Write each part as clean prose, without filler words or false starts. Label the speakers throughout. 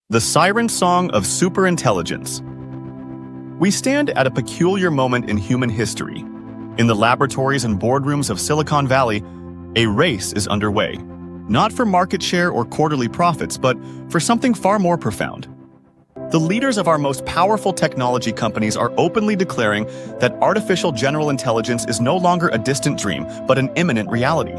Speaker 1: The siren song of superintelligence. We stand at a peculiar moment in human history. In the laboratories and boardrooms of Silicon Valley, a race is underway. Not for market share or quarterly profits, but for something far more profound. The leaders of our most powerful technology companies are openly declaring that artificial general intelligence is no longer a distant dream, but an imminent reality.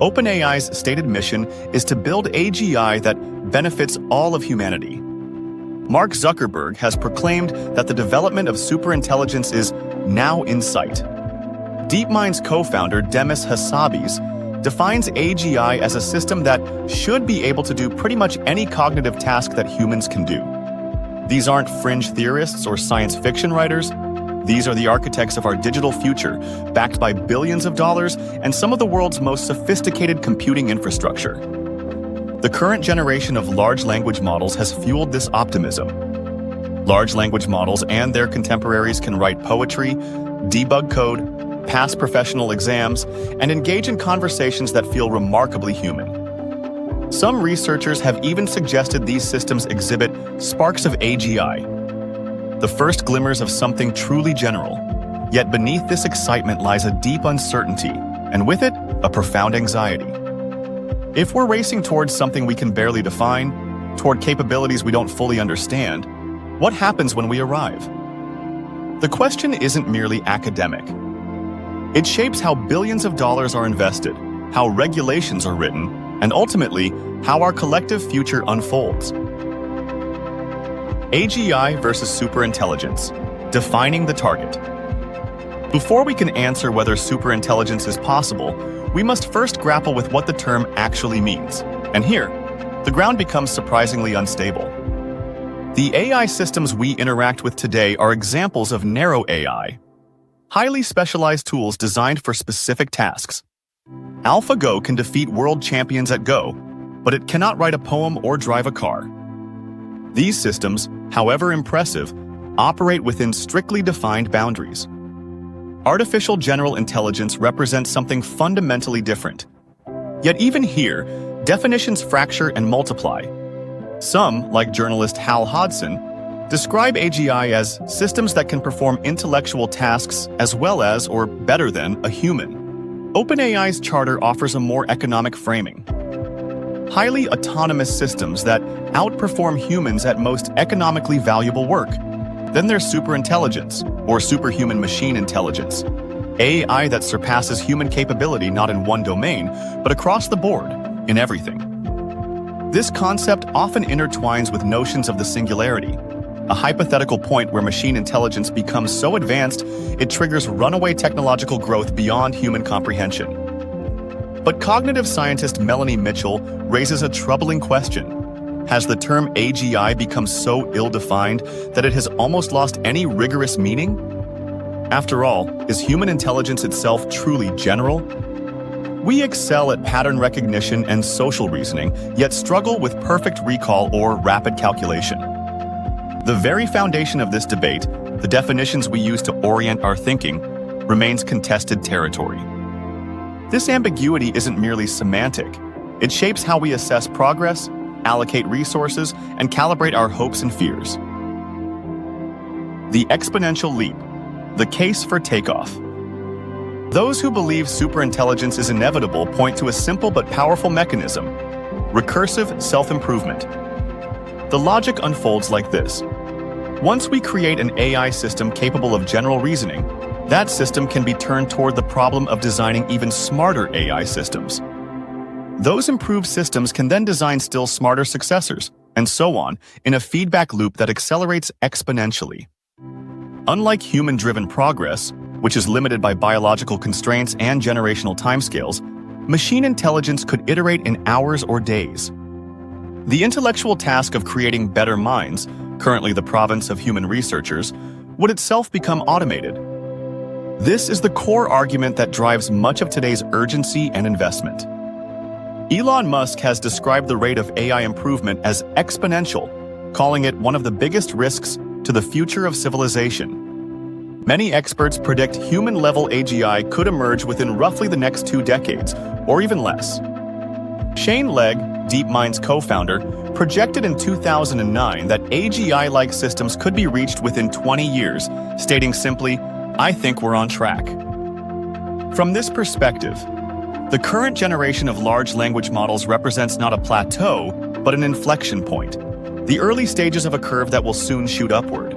Speaker 1: OpenAI's stated mission is to build AGI that benefits all of humanity. Mark Zuckerberg has proclaimed that the development of superintelligence is now in sight. DeepMind's co-founder Demis Hassabis defines AGI as a system that should be able to do pretty much any cognitive task that humans can do. These aren't fringe theorists or science fiction writers. These are the architects of our digital future, backed by billions of dollars and some of the world's most sophisticated computing infrastructure. The current generation of large language models has fueled this optimism. Large language models and their contemporaries can write poetry, debug code, pass professional exams, and engage in conversations that feel remarkably human. Some researchers have even suggested these systems exhibit sparks of AGI, the first glimmers of something truly general. Yet beneath this excitement lies a deep uncertainty, and with it, a profound anxiety. If we're racing towards something we can barely define, toward capabilities we don't fully understand, what happens when we arrive? The question isn't merely academic. It shapes how billions of dollars are invested, how regulations are written, and ultimately, how our collective future unfolds. AGI versus superintelligence, defining the target. Before we can answer whether superintelligence is possible, we must first grapple with what the term actually means. And here, the ground becomes surprisingly unstable. The AI systems we interact with today are examples of narrow AI, highly specialized tools designed for specific tasks. AlphaGo can defeat world champions at Go, but it cannot write a poem or drive a car. These systems, however impressive, operate within strictly defined boundaries. Artificial general intelligence represents something fundamentally different. Yet even here, definitions fracture and multiply. Some, like journalist Hal Hodson, describe AGI as systems that can perform intellectual tasks as well as, or better than, a human. OpenAI's charter offers a more economic framing. Highly autonomous systems that outperform humans at most economically valuable work. Then there's superintelligence, or superhuman machine intelligence, AI that surpasses human capability not in one domain, but across the board, in everything. This concept often intertwines with notions of the singularity, a hypothetical point where machine intelligence becomes so advanced it triggers runaway technological growth beyond human comprehension. But cognitive scientist Melanie Mitchell raises a troubling question. Has the term AGI become so ill-defined that it has almost lost any rigorous meaning? After all, is human intelligence itself truly general? We excel at pattern recognition and social reasoning, yet struggle with perfect recall or rapid calculation. The very foundation of this debate, the definitions we use to orient our thinking, remains contested territory. This ambiguity isn't merely semantic. It shapes how we assess progress, allocate resources, and calibrate our hopes and fears. The exponential leap, the case for takeoff. Those who believe superintelligence is inevitable point to a simple but powerful mechanism: recursive self-improvement. The logic unfolds like this. Once we create an AI system capable of general reasoning, that system can be turned toward the problem of designing even smarter AI systems. Those improved systems can then design still smarter successors, and so on, in a feedback loop that accelerates exponentially. Unlike human-driven progress, which is limited by biological constraints and generational timescales, machine intelligence could iterate in hours or days. The intellectual task of creating better minds, currently the province of human researchers, would itself become automated. This is the core argument that drives much of today's urgency and investment. Elon Musk has described the rate of AI improvement as exponential, calling it one of the biggest risks to the future of civilization. Many experts predict human-level AGI could emerge within roughly the next 2 decades, or even less. Shane Legg, DeepMind's co-founder, projected in 2009 that AGI-like systems could be reached within 20 years, stating simply, "I think we're on track." From this perspective, the current generation of large language models represents not a plateau, but an inflection point, the early stages of a curve that will soon shoot upward.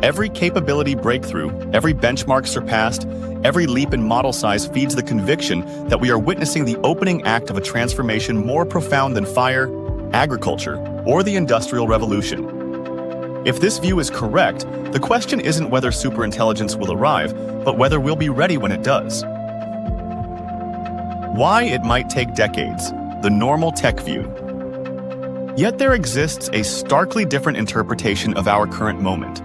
Speaker 1: Every capability breakthrough, every benchmark surpassed, every leap in model size feeds the conviction that we are witnessing the opening act of a transformation more profound than fire, agriculture, or the Industrial Revolution. If this view is correct, the question isn't whether superintelligence will arrive, but whether we'll be ready when it does. Why it might take decades, the normal tech view. Yet there exists a starkly different interpretation of our current moment.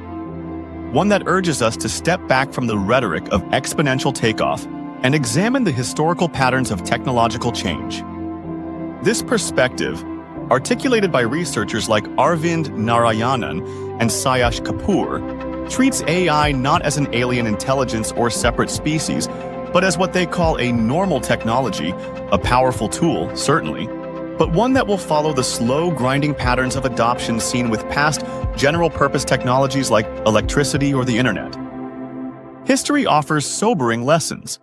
Speaker 1: One that urges us to step back from the rhetoric of exponential takeoff and examine the historical patterns of technological change. This perspective, articulated by researchers like Arvind Narayanan and Sayash Kapoor, treats AI not as an alien intelligence or separate species, but as what they call a normal technology, a powerful tool, certainly, but one that will follow the slow, grinding patterns of adoption seen with past general-purpose technologies like electricity or the internet. History offers sobering lessons.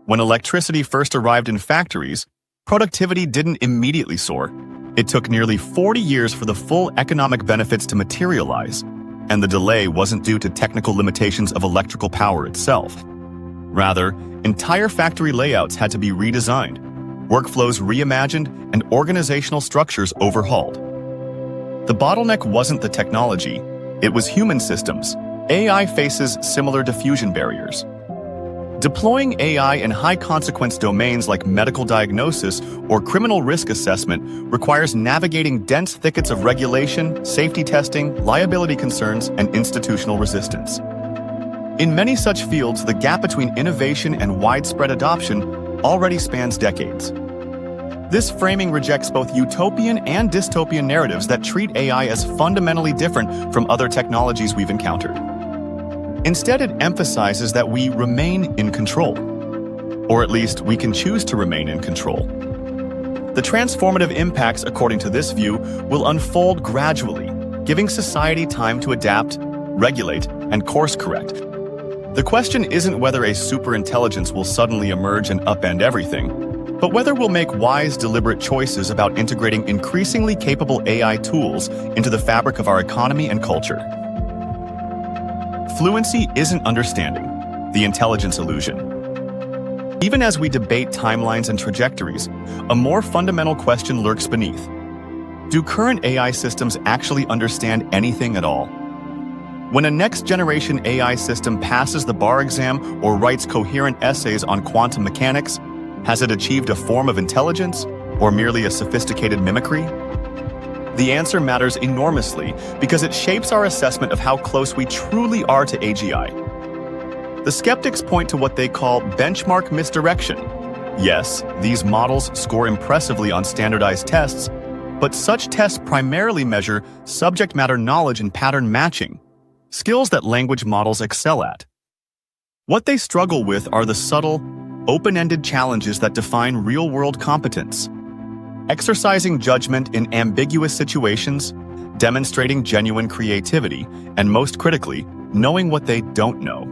Speaker 1: When electricity first arrived in factories, productivity didn't immediately soar. It took nearly 40 years for the full economic benefits to materialize, and the delay wasn't due to technical limitations of electrical power itself. Rather, entire factory layouts had to be redesigned, workflows reimagined, and organizational structures overhauled. The bottleneck wasn't the technology, it was human systems. AI faces similar diffusion barriers. Deploying AI in high-consequence domains like medical diagnosis or criminal risk assessment requires navigating dense thickets of regulation, safety testing, liability concerns, and institutional resistance. In many such fields, the gap between innovation and widespread adoption already spans decades. This framing rejects both utopian and dystopian narratives that treat AI as fundamentally different from other technologies we've encountered. Instead, it emphasizes that we remain in control, or at least we can choose to remain in control. The transformative impacts, according to this view, will unfold gradually, giving society time to adapt, regulate, and course-correct. The question isn't whether a superintelligence will suddenly emerge and upend everything, but whether we'll make wise, deliberate choices about integrating increasingly capable AI tools into the fabric of our economy and culture. Fluency isn't understanding, the intelligence illusion. Even as we debate timelines and trajectories, a more fundamental question lurks beneath. Do current AI systems actually understand anything at all? When a next-generation AI system passes the bar exam or writes coherent essays on quantum mechanics, has it achieved a form of intelligence or merely a sophisticated mimicry? The answer matters enormously because it shapes our assessment of how close we truly are to AGI. The skeptics point to what they call benchmark misdirection. Yes, these models score impressively on standardized tests, but such tests primarily measure subject matter knowledge and pattern matching, skills that language models excel at. What they struggle with are the subtle, open-ended challenges that define real-world competence. Exercising judgment in ambiguous situations, demonstrating genuine creativity, and most critically, knowing what they don't know.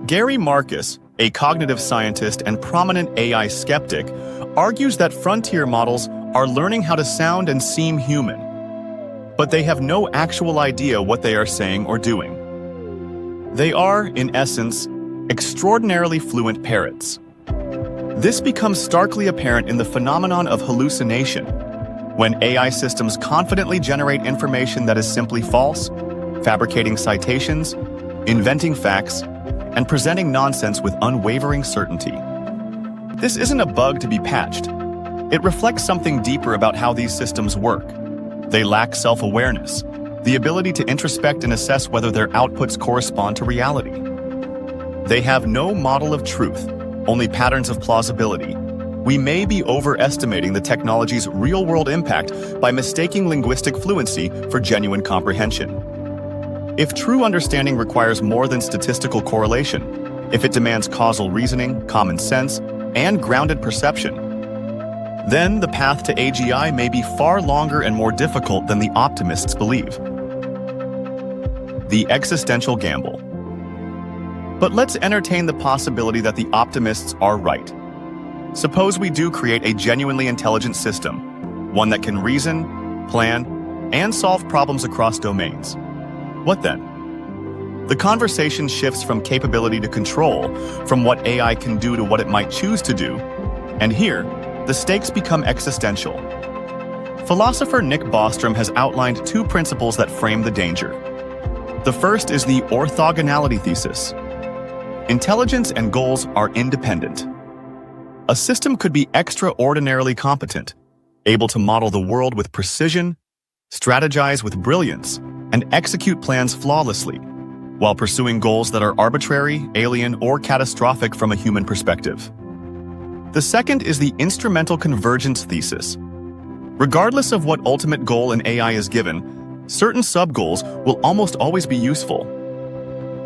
Speaker 1: Gary Marcus, a cognitive scientist and prominent AI skeptic, argues that frontier models are learning how to sound and seem human, but they have no actual idea what they are saying or doing. They are, in essence, extraordinarily fluent parrots. This becomes starkly apparent in the phenomenon of hallucination, when AI systems confidently generate information that is simply false, fabricating citations, inventing facts, and presenting nonsense with unwavering certainty. This isn't a bug to be patched. It reflects something deeper about how these systems work. They lack self-awareness, the ability to introspect and assess whether their outputs correspond to reality. They have no model of truth, only patterns of plausibility. We may be overestimating the technology's real-world impact by mistaking linguistic fluency for genuine comprehension. If true understanding requires more than statistical correlation, if it demands causal reasoning, common sense, and grounded perception, then the path to AGI may be far longer and more difficult than the optimists believe. The existential gamble. But let's entertain the possibility that the optimists are right. Suppose we do create a genuinely intelligent system, one that can reason, plan, and solve problems across domains. What then? The conversation shifts from capability to control, from what AI can do to what it might choose to do, and here, the stakes become existential. Philosopher Nick Bostrom has outlined two principles that frame the danger. The first is the orthogonality thesis. Intelligence and goals are independent. A system could be extraordinarily competent, able to model the world with precision, strategize with brilliance, and execute plans flawlessly, while pursuing goals that are arbitrary, alien, or catastrophic from a human perspective. The second is the instrumental convergence thesis. Regardless of what ultimate goal an AI is given, certain sub-goals will almost always be useful.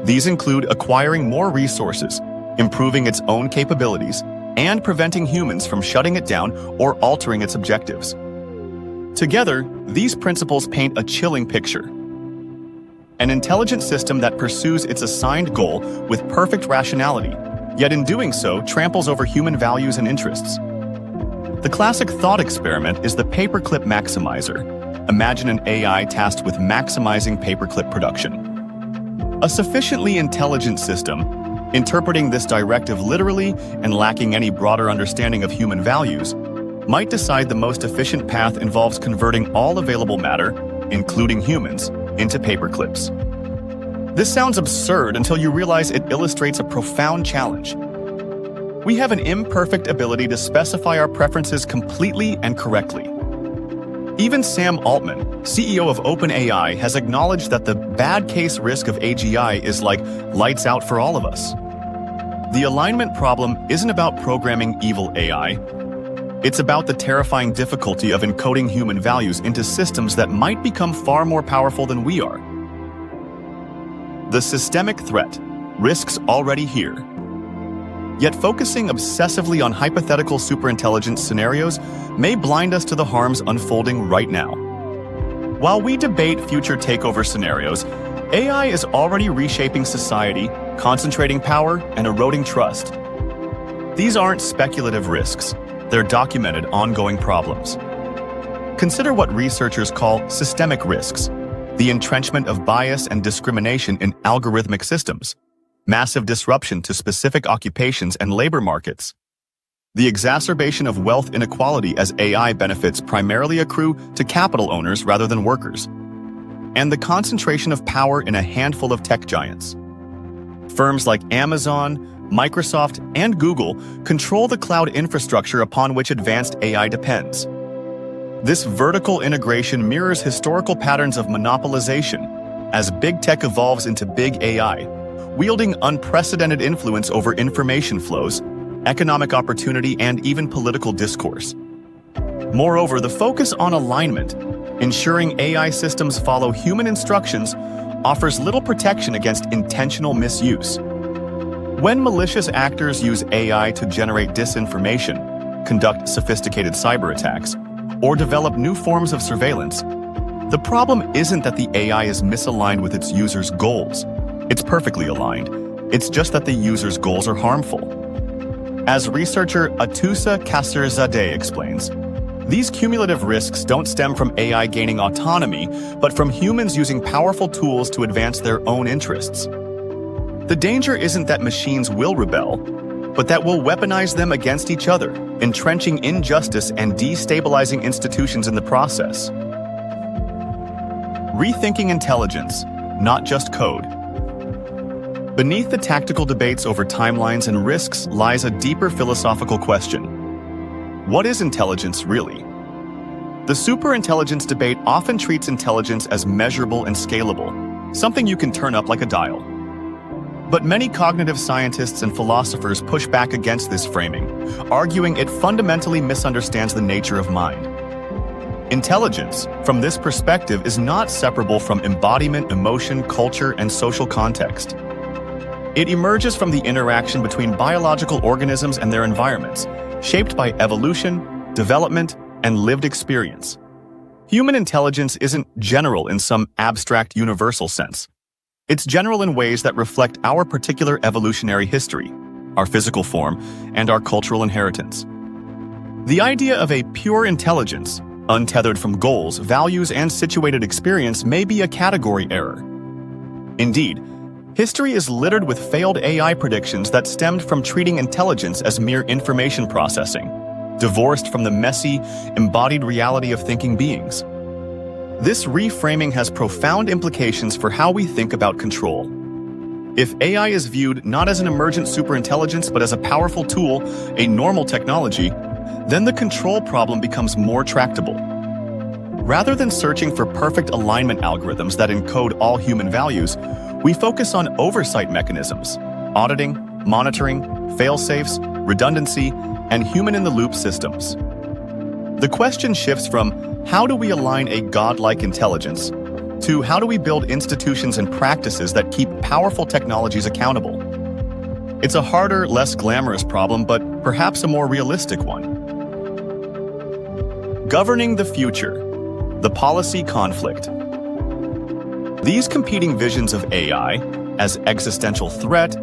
Speaker 1: These include acquiring more resources, improving its own capabilities, and preventing humans from shutting it down or altering its objectives. Together, these principles paint a chilling picture. An intelligent system that pursues its assigned goal with perfect rationality, yet in doing so tramples over human values and interests. The classic thought experiment is the paperclip maximizer. Imagine an AI tasked with maximizing paperclip production. A sufficiently intelligent system, interpreting this directive literally and lacking any broader understanding of human values, might decide the most efficient path involves converting all available matter, including humans, into paperclips. This sounds absurd until you realize it illustrates a profound challenge. We have an imperfect ability to specify our preferences completely and correctly. Even Sam Altman, CEO of OpenAI, has acknowledged that the bad case risk of AGI is like lights out for all of us. The alignment problem isn't about programming evil AI. It's about the terrifying difficulty of encoding human values into systems that might become far more powerful than we are. The systemic threat, risks already here. Yet focusing obsessively on hypothetical superintelligence scenarios may blind us to the harms unfolding right now. While we debate future takeover scenarios, AI is already reshaping society, concentrating power, and eroding trust. These aren't speculative risks. They're documented ongoing problems. Consider what researchers call systemic risks, the entrenchment of bias and discrimination in algorithmic systems, massive disruption to specific occupations and labor markets, the exacerbation of wealth inequality as AI benefits primarily accrue to capital owners rather than workers, and the concentration of power in a handful of tech giants. Firms like Amazon, Microsoft, and Google control the cloud infrastructure upon which advanced AI depends. This vertical integration mirrors historical patterns of monopolization as big tech evolves into big AI, wielding unprecedented influence over information flows, economic opportunity, and even political discourse. Moreover, the focus on alignment, ensuring AI systems follow human instructions, offers little protection against intentional misuse. When malicious actors use AI to generate disinformation, conduct sophisticated cyber attacks, or develop new forms of surveillance, the problem isn't that the AI is misaligned with its users' goals. It's perfectly aligned. It's just that the user's goals are harmful. As researcher Atusa Kassirzadeh explains, these cumulative risks don't stem from AI gaining autonomy, but from humans using powerful tools to advance their own interests. The danger isn't that machines will rebel, but that we'll weaponize them against each other, entrenching injustice and destabilizing institutions in the process. Rethinking intelligence, not just code. Beneath the tactical debates over timelines and risks lies a deeper philosophical question. What is intelligence really? The superintelligence debate often treats intelligence as measurable and scalable, something you can turn up like a dial. But many cognitive scientists and philosophers push back against this framing, arguing it fundamentally misunderstands the nature of mind. Intelligence, from this perspective, is not separable from embodiment, emotion, culture, and social context. It emerges from the interaction between biological organisms and their environments, shaped by evolution, development, and lived experience. Human intelligence isn't general in some abstract universal sense. It's general in ways that reflect our particular evolutionary history, our physical form, and our cultural inheritance. The idea of a pure intelligence, untethered from goals, values, and situated experience may be a category error. Indeed, history is littered with failed AI predictions that stemmed from treating intelligence as mere information processing, divorced from the messy, embodied reality of thinking beings. This reframing has profound implications for how we think about control. If AI is viewed not as an emergent superintelligence but as a powerful tool, a normal technology, then the control problem becomes more tractable. Rather than searching for perfect alignment algorithms that encode all human values, we focus on oversight mechanisms, auditing, monitoring, fail-safes, redundancy, and human-in-the-loop systems. The question shifts from how do we align a godlike intelligence to how do we build institutions and practices that keep powerful technologies accountable? It's a harder, less glamorous problem, but perhaps a more realistic one. Governing the future, the policy conflict. These competing visions of AI as existential threat,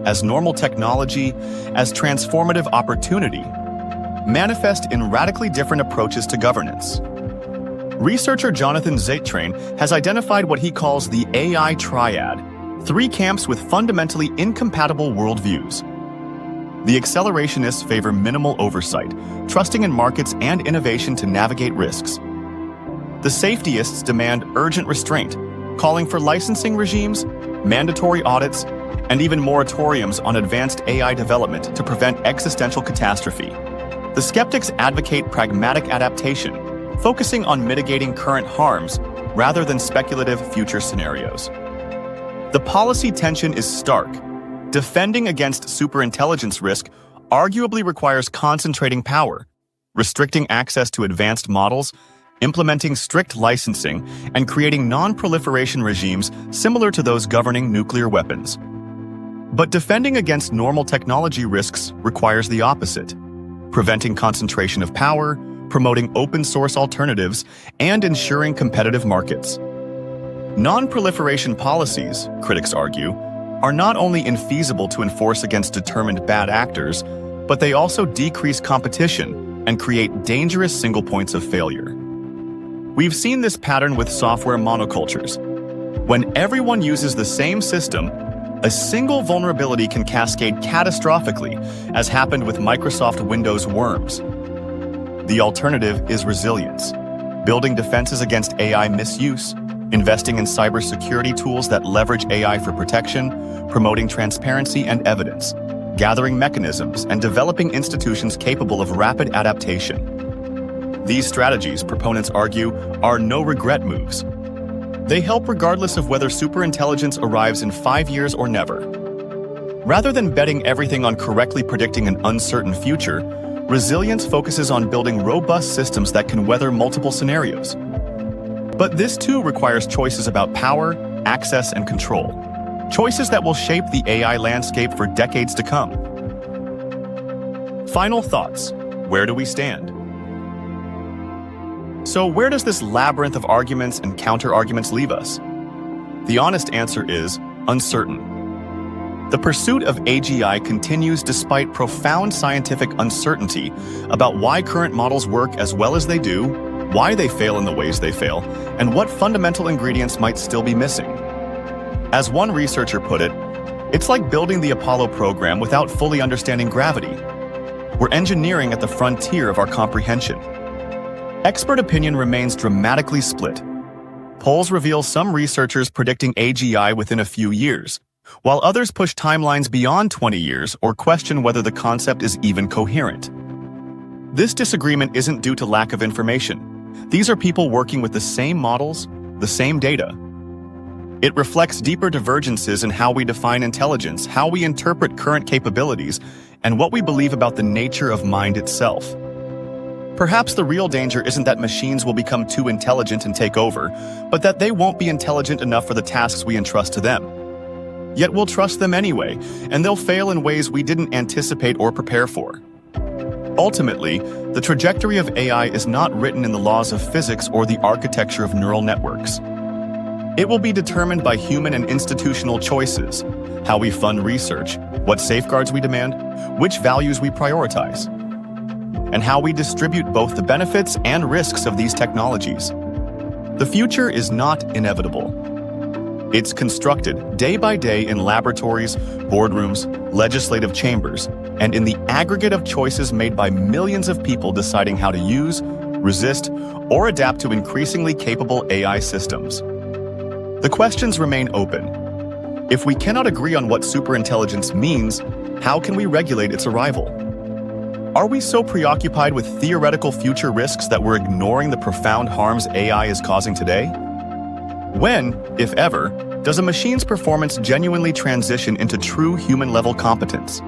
Speaker 1: as normal technology, as transformative opportunity, manifest in radically different approaches to governance. Researcher Jonathan Zeitrain has identified what he calls the AI triad, three camps with fundamentally incompatible worldviews. The accelerationists favor minimal oversight, trusting in markets and innovation to navigate risks. The safetyists demand urgent restraint, calling for licensing regimes, mandatory audits, and even moratoriums on advanced AI development to prevent existential catastrophe. The skeptics advocate pragmatic adaptation, focusing on mitigating current harms rather than speculative future scenarios. The policy tension is stark. Defending against superintelligence risk arguably requires concentrating power, restricting access to advanced models, implementing strict licensing, and creating non-proliferation regimes similar to those governing nuclear weapons. But defending against normal technology risks requires the opposite, preventing concentration of power, promoting open-source alternatives, and ensuring competitive markets. Non-proliferation policies, critics argue, are not only infeasible to enforce against determined bad actors, but they also decrease competition and create dangerous single points of failure. We've seen this pattern with software monocultures. When everyone uses the same system, a single vulnerability can cascade catastrophically, as happened with Microsoft Windows worms. The alternative is resilience, building defenses against AI misuse, investing in cybersecurity tools that leverage AI for protection, promoting transparency and evidence, gathering mechanisms, and developing institutions capable of rapid adaptation. These strategies, proponents argue, are no-regret moves. They help regardless of whether superintelligence arrives in 5 years or never. Rather than betting everything on correctly predicting an uncertain future, resilience focuses on building robust systems that can weather multiple scenarios. But this too requires choices about power, access, and control. Choices that will shape the AI landscape for decades to come. Final thoughts. Where do we stand? So where does this labyrinth of arguments and counter-arguments leave us? The honest answer is uncertain. The pursuit of AGI continues despite profound scientific uncertainty about why current models work as well as they do, why they fail in the ways they fail, and what fundamental ingredients might still be missing. As one researcher put it, it's like building the Apollo program without fully understanding gravity. We're engineering at the frontier of our comprehension. Expert opinion remains dramatically split. Polls reveal some researchers predicting AGI within a few years, while others push timelines beyond 20 years or question whether the concept is even coherent. This disagreement isn't due to lack of information. These are people working with the same models, the same data. It reflects deeper divergences in how we define intelligence, how we interpret current capabilities, and what we believe about the nature of mind itself. Perhaps the real danger isn't that machines will become too intelligent and take over, but that they won't be intelligent enough for the tasks we entrust to them. Yet we'll trust them anyway, and they'll fail in ways we didn't anticipate or prepare for. Ultimately, the trajectory of AI is not written in the laws of physics or the architecture of neural networks. It will be determined by human and institutional choices, how we fund research, what safeguards we demand, which values we prioritize, and how we distribute both the benefits and risks of these technologies. The future is not inevitable. It's constructed day by day in laboratories, boardrooms, legislative chambers, and in the aggregate of choices made by millions of people deciding how to use, resist, or adapt to increasingly capable AI systems. The questions remain open. If we cannot agree on what superintelligence means, how can we regulate its arrival? Are we so preoccupied with theoretical future risks that we're ignoring the profound harms AI is causing today? When, if ever, does a machine's performance genuinely transition into true human-level competence?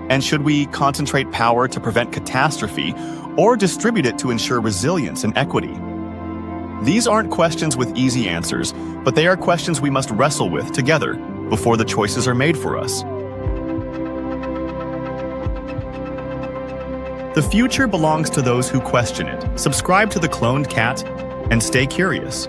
Speaker 1: And should we concentrate power to prevent catastrophe or distribute it to ensure resilience and equity? These aren't questions with easy answers, but they are questions we must wrestle with together before the choices are made for us. The future belongs to those who question it. Subscribe to The Cloned Cat and stay curious.